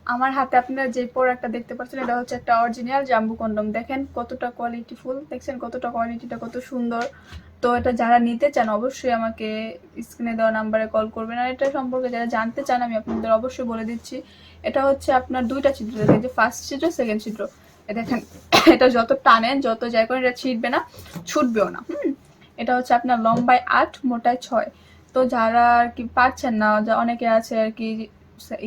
আমার হাতে আপনারা যে প্রোডাক্টটা দেখতে পাচ্ছেন এটা হচ্ছে একটা অরিজিনাল জাম্বু কন্ডম। দেখেন কতটা কোয়ালিটিফুল, দেখছেন কতটা কোয়ালিটিটা কত সুন্দর। তো এটা যারা নিতে চান অবশ্যই আমাকে স্ক্রিনে দেওয়া নাম্বারে কল করবেন। আর এটা সম্পর্কে যারা জানতে চান আমি আপনাদের অবশ্যই বলে দিচ্ছি। এটা হচ্ছে আপনার দুইটা ছিদ্র, দেখেন যে ফার্স্ট ছিদ্র সেকেন্ড ছিদ্র। দেখেন এটা যত টানেন যত যাই করেন এটা ছিটবে না, ছুটবেও না। এটা হচ্ছে আপনার লম্বায় 8 মোটায় 6। তো যারা আর কি পারছেন না, যা অনেকে আছে আর কি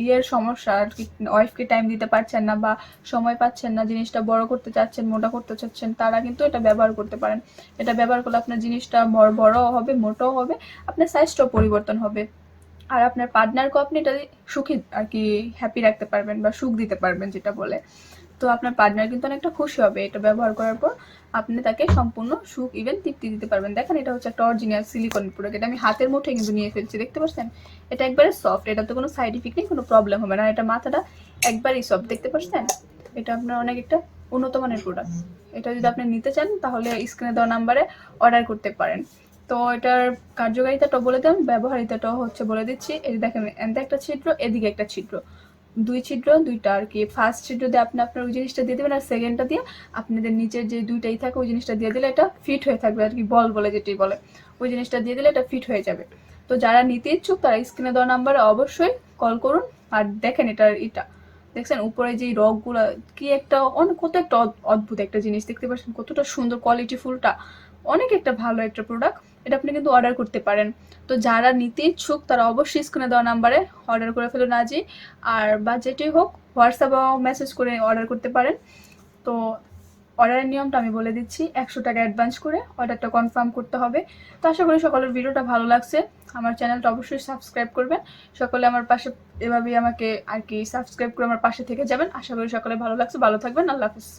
ইয়ের সমস্যা আর কি, ওয়াইফকে টাইম দিতে পারছেন না বা সময় পাচ্ছেন না, জিনিসটা বড় করতে চাচ্ছেন, মোটা করতে চাচ্ছেন, তারা কিন্তু এটা ব্যবহার করতে পারেন। এটা ব্যবহার করলে আপনার জিনিসটা বড় হবে, মোটাও হবে, আপনার সাইজটাও পরিবর্তন হবে। আর আপনার পার্টনারকেও আপনি এটা সুখী আর কি হ্যাপি রাখতে পারবেন বা সুখ দিতে পারবেন যেটা বলে। তো আপনার পার্টনার কিন্তু অনেকটা খুশি হবে এটা ব্যবহার করার পর। আপনি তাকে সম্পূর্ণ সুখ ইভেন তৃপ্তি দিতে পারবেন। দেখেন এটা হচ্ছে একটা অরিজিনাল সিলিকন প্রোডাক্ট। এটা আমি হাতের মুঠে কিন্তু নিয়ে ফেলছি, দেখতে পাচ্ছেন? এটা একবারে সফট, এটা তো কোনো সাইড ইফেক্ট নেই, কোনো প্রবলেম হবে না। এটা মাথাটা একবারই সফট, দেখতে পাচ্ছেন? এটা আপনার অনেক একটা উন্নত মানের প্রোডাক্ট। এটা যদি আপনি নিতে চান তাহলে স্ক্রিনে দেওয়া নাম্বারে অর্ডার করতে পারেন। তো এটার কার্যকারিতাটাও বলে দেন, ব্যবহারিতাটাও হচ্ছে বলে দিচ্ছি। এই দেখেন এদিকে একটা ছিদ্র, এদিকে একটা ছিদ্র, দুই ছিদ্র দুইটা আর কি। ফার্স্ট ছিদ্র দিয়ে আপনি আপনার ওই জিনিসটা দিয়ে দেবেন, আর সেকেন্ডটা দিয়ে আপনাদের নিচের যে দুইটাই থাকে ওই জিনিসটা দিয়ে দিলে এটা ফিট হয়ে থাকবে আর কি, বল বলে যেটি বলে, ওই জিনিসটা দিয়ে দিলে এটা ফিট হয়ে যাবে। তো যারা নিতে ইচ্ছুক তারা স্ক্রিনে দেওয়া নাম্বারে অবশ্যই কল করুন। আর দেখেন এটা দেখছেন উপরে যে রগগুলো, কি একটা অনেক কত একটা অদ্ভুত একটা জিনিস, দেখতে পাচ্ছেন কতটা সুন্দর কোয়ালিটি ফুলটা, অনেক একটা ভালো একটা প্রোডাক্ট। এটা আপনি কিন্তু অর্ডার করতে পারেন। তো যারা নিতে ইচ্ছুক তারা অবশ্যই স্ক্রিনে দেওয়া নাম্বারে অর্ডার করে ফেলুন আজই। আর বা যেটি হোক হোয়াটসঅ্যাপে মেসেজ করে অর্ডার করতে পারেন। তো অর্ডারের নিয়মটা আমি বলে দিচ্ছি, 100 টাকা অ্যাডভান্স করে অর্ডারটা কনফার্ম করতে হবে। তো আশা করি সকলের ভিডিওটা ভালো লাগছে। আমার চ্যানেলটা অবশ্যই সাবস্ক্রাইব করবেন। সকলে আমার পাশে এভাবেই আমাকে আর কি সাবস্ক্রাইব করে আমার পাশে থেকে যাবেন। আশা করি সকলে ভালো লাগছে, ভালো থাকবেন, আল্লাহ হাফিজ।